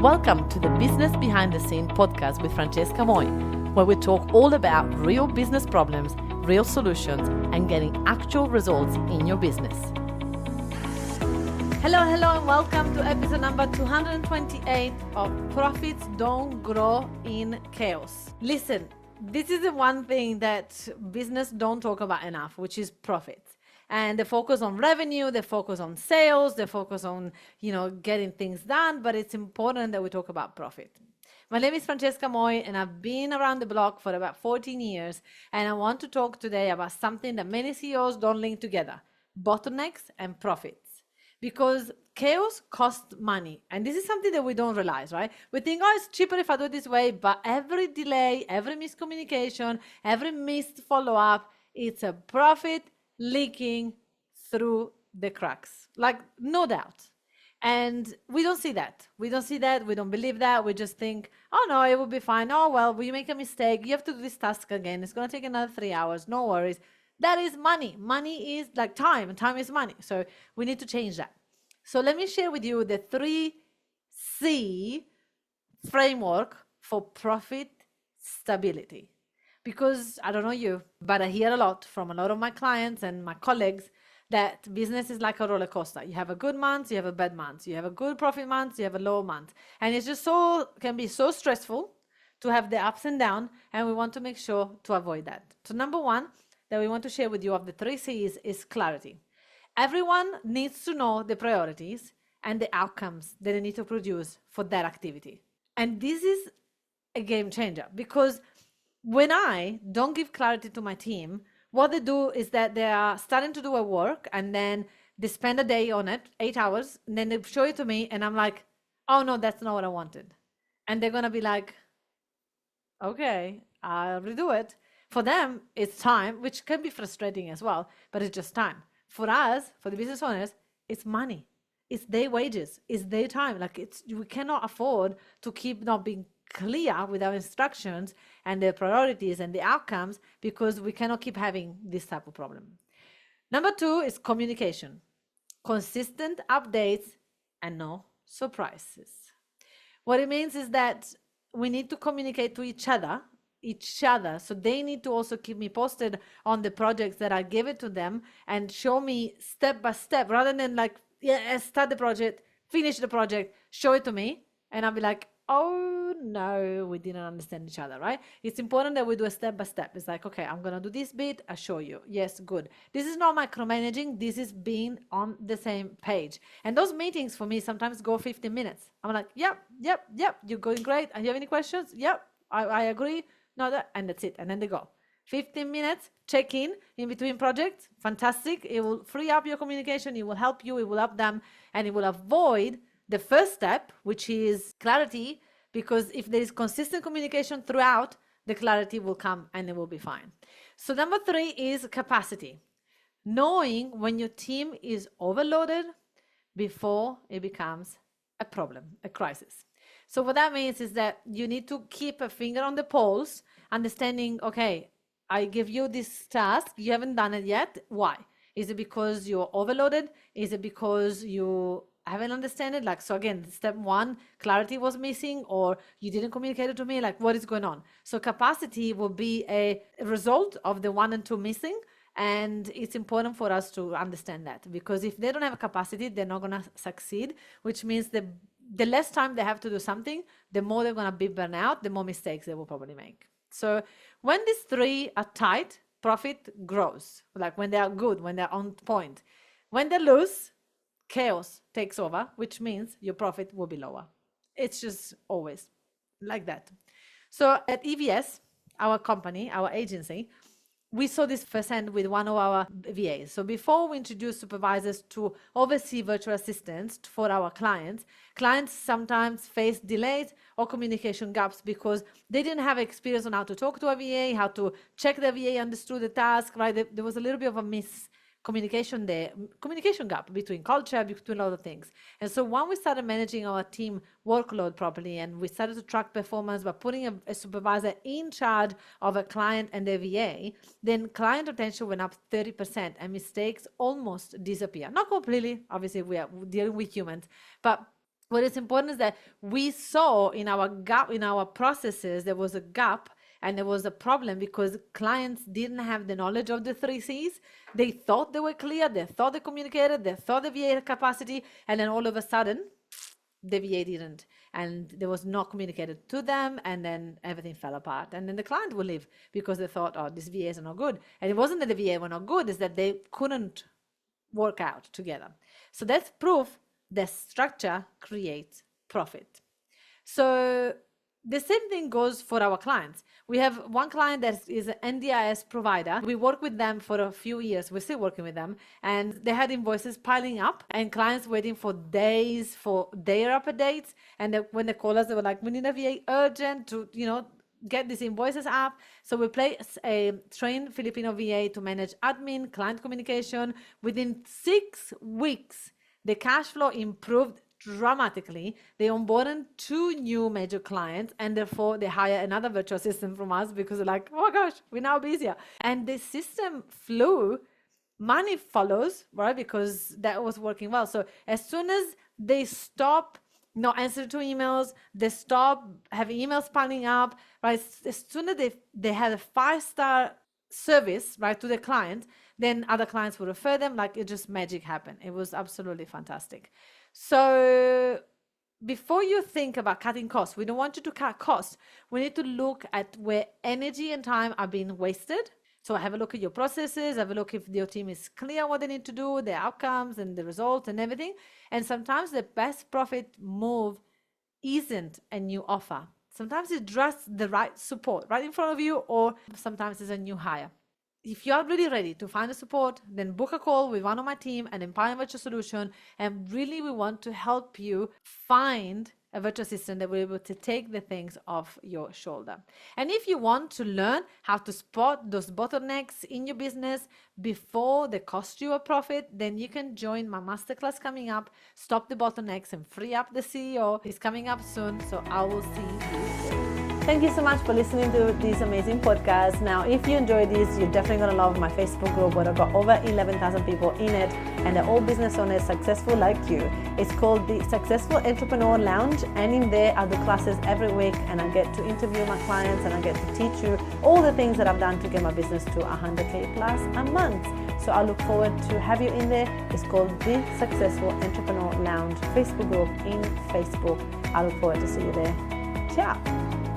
Welcome to the Business Behind the Scene podcast with Francesca Moi, where we talk all about real business problems, real solutions, and getting actual results in your business. Hello, and welcome to episode number 228 of Profits Don't Grow in Chaos. Listen, this is the one thing that business don't talk about enough, which is profits. And they focus on revenue, they focus on sales, they focus on, getting things done, but it's important that we talk about profit. My name is Francesca Moi, and I've been around the block for about 14 years, and I want to talk today about something that many CEOs don't link together: bottlenecks and profits. Because chaos costs money, and this is something that we don't realize, right? We think, it's cheaper if I do it this way, but every delay, every miscommunication, every missed follow-up, it's a profit leaking through the cracks, like no doubt. And we don't see that. We don't believe that. We just think, oh no, it will be fine. Oh, well, you make a mistake, you have to do this task again. It's going to take another 3 hours. No worries. That is money. Money is like time, and time is money. So we need to change that. So let me share with you the 3C framework for profit stability. Because I don't know you, but I hear a lot from a lot of my clients and my colleagues that business is like a roller coaster. You have a good month, you have a bad month. You have a good profit month, you have a low month. And it's just can be so stressful to have the ups and downs, and we want to make sure to avoid that. So number one that we want to share with you of the 3Cs is clarity. Everyone needs to know the priorities and the outcomes that they need to produce for that activity. And this is a game changer, because when I don't give clarity to my team, what they do is that they are starting to do a work and then they spend a day on it, 8 hours, and then they show it to me and I'm like, oh no, that's not what I wanted. And they're going to be like, okay, I'll redo it. For them, it's time, which can be frustrating as well, but it's just time. For us, for the business owners, it's money. It's their wages. It's their time. We cannot afford to keep not being clear with our instructions and the priorities and the outcomes, because we cannot keep having this type of problem. Number two is communication. Consistent updates and no surprises. What it means is that we need to communicate to each other, so they need to also keep me posted on the projects that I give it to them and show me step by step, rather than start the project, finish the project, show it to me, and I'll be like, oh no, we didn't understand each other, right? It's important that we do a step by step. It's like, okay, I'm gonna do this bit, I show you. Yes, good. This is not micromanaging, this is being on the same page. And those meetings for me sometimes go 15 minutes. I'm like, yep, you're going great. And you have any questions? Yep, I agree. No, and that's it. And then they go. 15 minutes, check in between projects. Fantastic. It will free up your communication. It will help you. It will help them. And it will avoid the first step, which is clarity, because if there is consistent communication throughout, the clarity will come and it will be fine. So number three is capacity. Knowing when your team is overloaded before it becomes a problem, a crisis. So what that means is that you need to keep a finger on the pulse, understanding, okay, I give you this task, you haven't done it yet. Why? Is it because you're overloaded? Is it because you haven't understand it? So again, step one, clarity was missing, or you didn't communicate it to me, what is going on? So capacity will be a result of the 1 and 2 missing. And it's important for us to understand that, because if they don't have a capacity, they're not going to succeed, which means the less time they have to do something, the more they're going to be burnt out, the more mistakes they will probably make. So when these three are tight, profit grows. When they are good, when they're on point. When they're loose, chaos takes over, which means your profit will be lower. It's just always like that. So at EVS, our company, our agency, we saw this firsthand with one of our VAs. So before we introduced supervisors to oversee virtual assistants for our clients sometimes face delays or communication gaps because they didn't have experience on how to talk to a VA, how to check the VA understood the task, right? There was a little bit of a communication gap between culture, between other things. And so when we started managing our team workload properly, and we started to track performance by putting a supervisor in charge of a client and their VA, then client retention went up 30% and mistakes almost disappear. Not completely, obviously we are dealing with humans, but what is important is that we saw in our gap, in our processes, there was a gap and there was a problem because clients didn't have the knowledge of the 3Cs. They thought they were clear, they thought they communicated, they thought the VA had capacity, and then all of a sudden, the VA didn't, and there was not communicated to them, and then everything fell apart. And then the client will leave because they thought, oh, these VAs are not good. And it wasn't that the VA were not good, it's that they couldn't work out together. So that's proof that structure creates profit. So the same thing goes for our clients. We have one client that is an NDIS provider. We worked with them for a few years. We're still working with them. And they had invoices piling up and clients waiting for days for their updates. And when they call us, they were like, we need a VA urgent to, get these invoices up. So we place a trained Filipino VA to manage admin, client communication. Within 6 weeks, the cash flow improved dramatically. They onboarded 2 new major clients, and therefore they hire another virtual assistant from us because they're like, oh my gosh, we're now busier. And the system flew, money follows, right? Because that was working well. So as soon as they stop not answer to emails, they stop having emails piling up, right? As soon as they had a 5-star service, right, to the client, then other clients would refer them, like it just magic happened. It was absolutely fantastic. So before you think about cutting costs, we don't want you to cut costs. We need to look at where energy and time are being wasted. So have a look at your processes, have a look if your team is clear what they need to do, the outcomes and the results and everything. And sometimes the best profit move isn't a new offer. Sometimes it's just the right support right in front of you, or sometimes it's a new hire. If you are really ready to find the support, then book a call with one of my team and Empower Virtual Solution. And really, we want to help you find a virtual assistant that will be able to take the things off your shoulder. And if you want to learn how to spot those bottlenecks in your business before they cost you a profit, then you can join my masterclass coming up, Stop the Bottlenecks and Free Up the CEO. It's coming up soon, so I will see you there. Thank you so much for listening to this amazing podcast. Now, if you enjoyed this, you're definitely going to love my Facebook group where I've got over 11,000 people in it, and they're all business owners successful like you. It's called the Successful Entrepreneur Lounge, and in there I do classes every week, and I get to interview my clients and I get to teach you all the things that I've done to get my business to 100K plus a month. So I look forward to have you in there. It's called the Successful Entrepreneur Lounge Facebook group in Facebook. I look forward to see you there. Ciao.